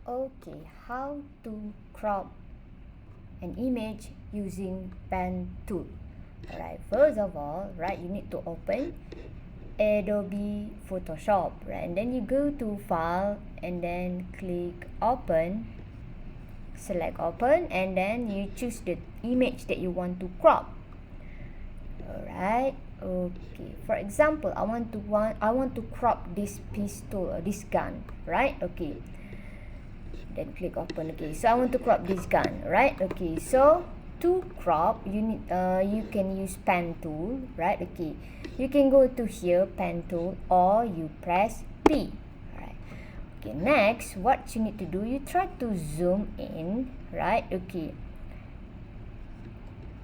Okay, how to crop an image using pen tool. Alright, first of all, right, you need to open Adobe Photoshop, right, and then you go to File and then click Open, select Open, and then you choose the image that you want to crop. Alright, okay. For example, I want to crop this pistol or this gun, right? Okay. Then click open. Okay, so I want to crop this gun, right? Okay, so to crop you can use pen tool, right? Okay, you can go to here, pen tool, or you press P. Right. Okay, next what you need to do, you try to zoom in, right? Okay,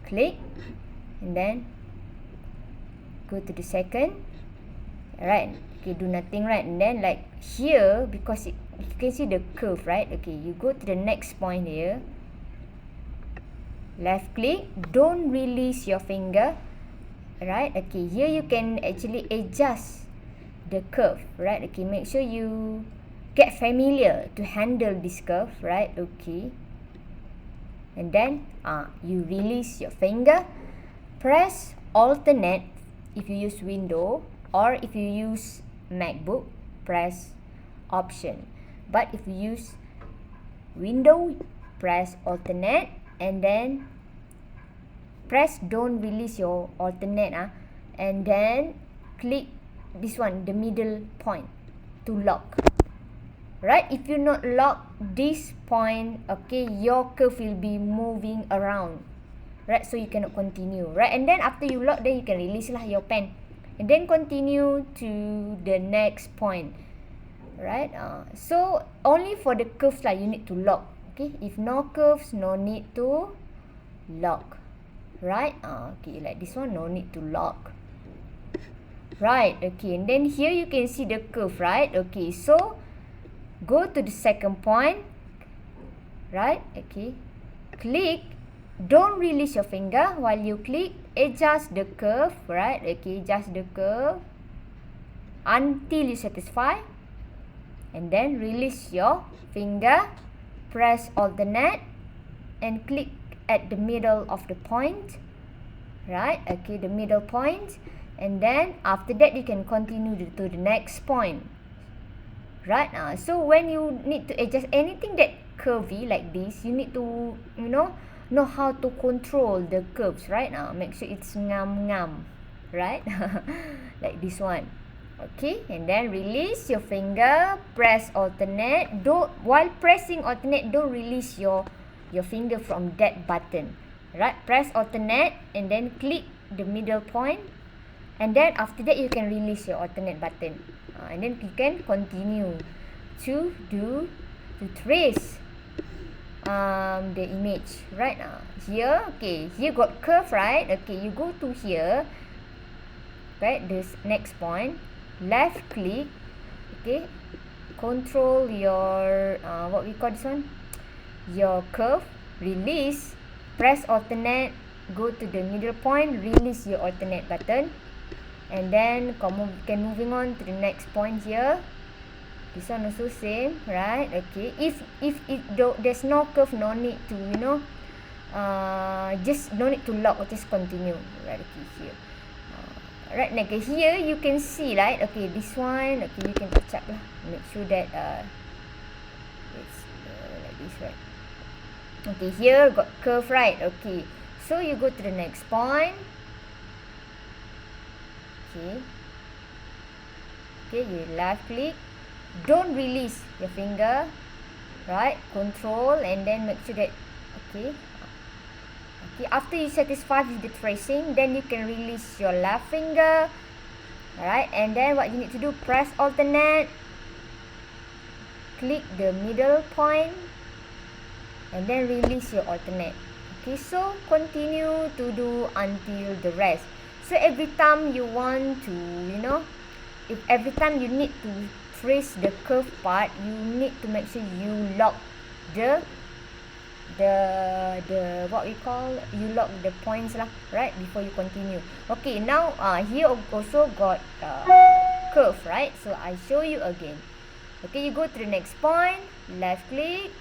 click and then go to the second, right? Okay, do nothing, right? And then like here, because you can see the curve, right? Okay, you go to the next point here, left click, don't release your finger, right? Okay, here you can actually adjust the curve, right? Okay, make sure you get familiar to handle this curve, right? Okay, and then you release your finger, press alternate if you use window, or if you use MacBook, press option. But if you use window, press alternate and then press don't release your alternate, and then click this one, the middle point, to lock. Right, if you not lock this point, okay, your curve will be moving around, right? So you cannot continue, right? And then after you lock, then you can release lah your pen and then continue to the next point, right? So only for the curves lah you need to lock. Okay, if no curves, no need to lock, right? Okay, like this one, no need to lock, right? Okay, and then here you can see the curve, right? Okay, so go to the second point, right? Okay, click, don't release your finger while you click, adjust the curve, right? Okay, adjust the curve until you satisfy, and then release your finger, press alternate and click at the middle of the point, right? Okay, the middle point, and then after that you can continue to the next point, right? So when you need to adjust anything that curvy like this, you need to know how to control the curves, right? Make sure it's ngam, right? Like this one. Okay, and then release your finger, press alternate. While pressing alternate, don't release your finger from that button, right? Press alternate and then click the middle point, and then after that you can release your alternate button, and then you can continue to trace the image, right? Here, okay, here got curve, right? Okay, you go to here, right, this next point, left click, okay, control your what we call this one, your curve, release, press alternate, go to the middle point, release your alternate button, and then can moving on to the next point here. This one also same, right? Okay, if there's no curve, no need to just no need to lock or just continue, right? Okay, here, right, like here you can see, right? Okay, this one, okay, you can touch up lah, make sure that it's like this, right? Okay, here got curve, right? Okay, so you go to the next point. Okay, you left click, don't release your finger, right? Control and then make sure that okay, after you satisfy with the tracing, then you can release your left finger, alright? And then what you need to do, press alternate, click the middle point, and then release your alternate. Okay, so continue to do until the rest. So every time you want to, if every time you need to trace the curve part, you need to make sure you lock the what we call, you lock the points lah, right, before you continue. Okay, now here also got curve, right? So I show you again. Okay, you go to the next point, left click,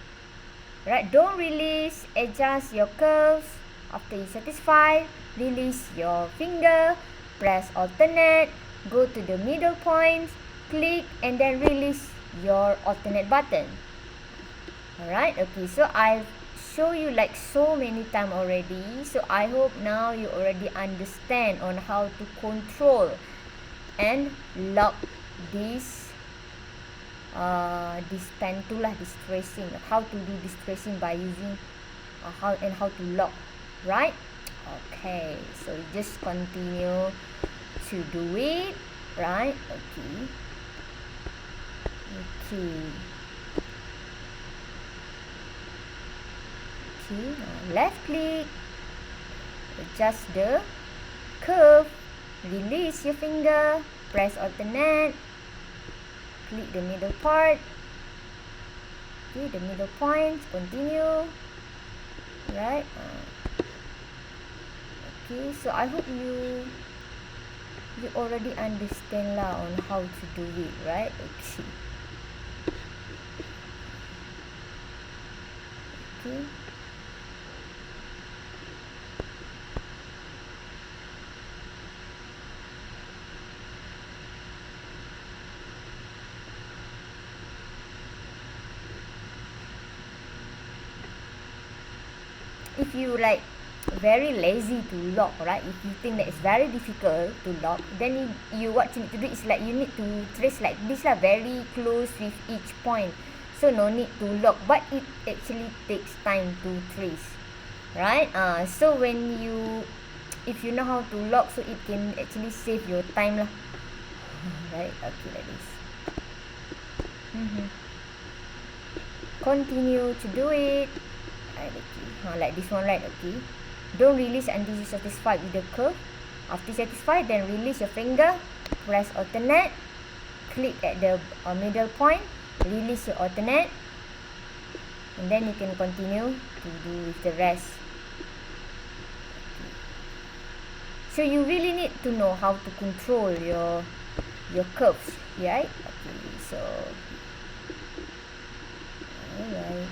right, don't release, adjust your curves. After you satisfy, release your finger, press alternate, go to the middle point, click, and then release your alternate button. Alright, okay, so I've show you like so many time already, so I hope now you already understand on how to control and lock this pen tool lah, this tracing, how to do this tracing by using how to lock, right? Okay, so you just continue to do it, right? Okay, left click, adjust the curve, release your finger, press alternate, click the middle part, okay, the middle point, continue, right? Okay, so I hope you already understand lah on how to do it, right? Okay. If you like very lazy to lock, right, if you think that it's very difficult to lock, then you what you need to do is like you need to trace like this lah, very close with each point, so no need to lock, but it actually takes time to trace, right? So when you, if you know how to lock, so it can actually save your time lah, right? Okay, like this. Continue to do it, right? Okay, like this one, right? Okay, don't release until you satisfied with the curve. After satisfied, then release your finger, press alternate, click at the middle point, release your alternate, and then you can continue to do with the rest. So you really need to know how to control your curves, right? Okay, so alright.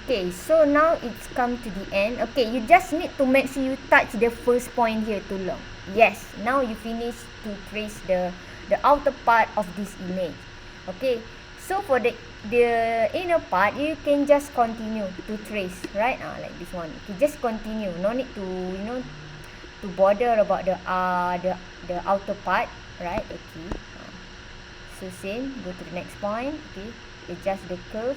Okay, so now it's come to the end. Okay, you just need to make sure you touch the first point here too long. Yes, now you finish to trace the outer part of this image. Okay, so for the inner part, you can just continue to trace, right? Like this one. You just continue. No need to to bother about the outer part, right? Okay. So same. Go to the next point. Okay, adjust the curve.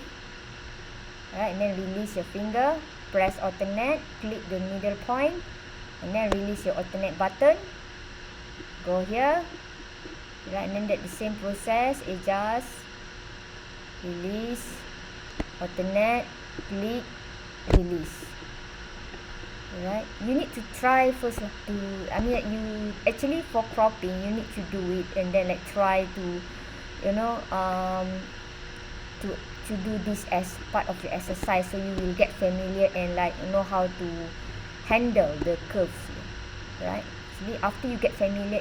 Alright, and then release your finger, press alternate, click the middle point, and then release your alternate button. Go here, right, and then that the same process, adjust, release, alternate, click, release. Alright, you need to try first to, you actually for cropping, you need to do it and then like try to, to do this as part of your exercise, so you will get familiar and like know how to handle the curves, right? Actually, after you get familiar,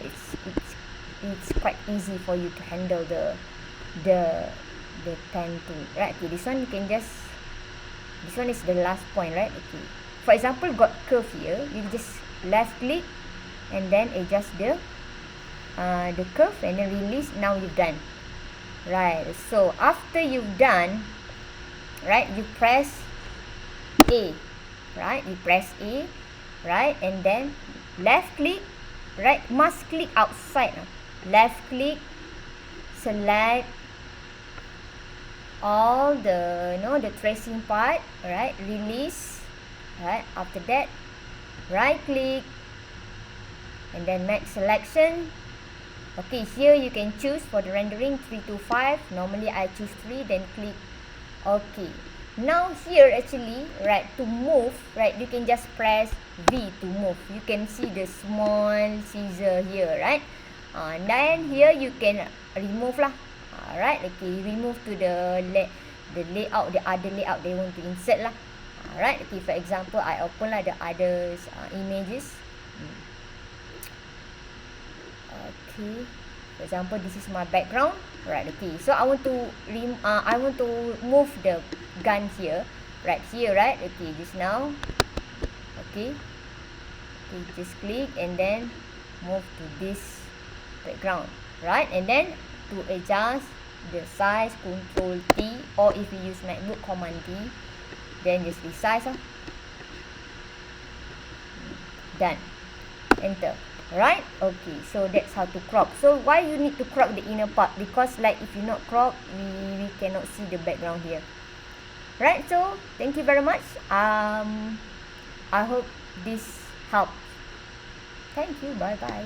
it's quite easy for you to handle the pen tool, right? Okay, this one you can just, this one is the last point, right? Okay, for example, got curve here, you just left click and then adjust the curve and then release. Now you've done. Right, so after you've done, right, you press A, right, you press A, right, and then left click, right, must click outside, left click, select all the, the tracing part, right, release, right, after that, right click, and then make selection. Okay, here you can choose for the rendering 3 to 5. Normally I choose 3, then click OK. Now here actually, right, to move, right, you can just press V to move. You can see the small scissor here, right? And then here you can remove lah. Alright, okay, remove to the layout, the other layout they want to insert lah. Alright, okay, for example, I open lah the others images. Okay, for example, this is my background. Right, okay, so I want to move the gun here, right here, right? Okay, just now. Okay, just click and then move to this background, right? And then to adjust the size, Control T, or if you use MacBook, Command T, then just resize. Done. Enter. Right? Okay, so that's how to crop. So why you need to crop the inner part? Because like if you not crop, we cannot see the background here. Right? So thank you very much. I hope this helped. Thank you. Bye bye.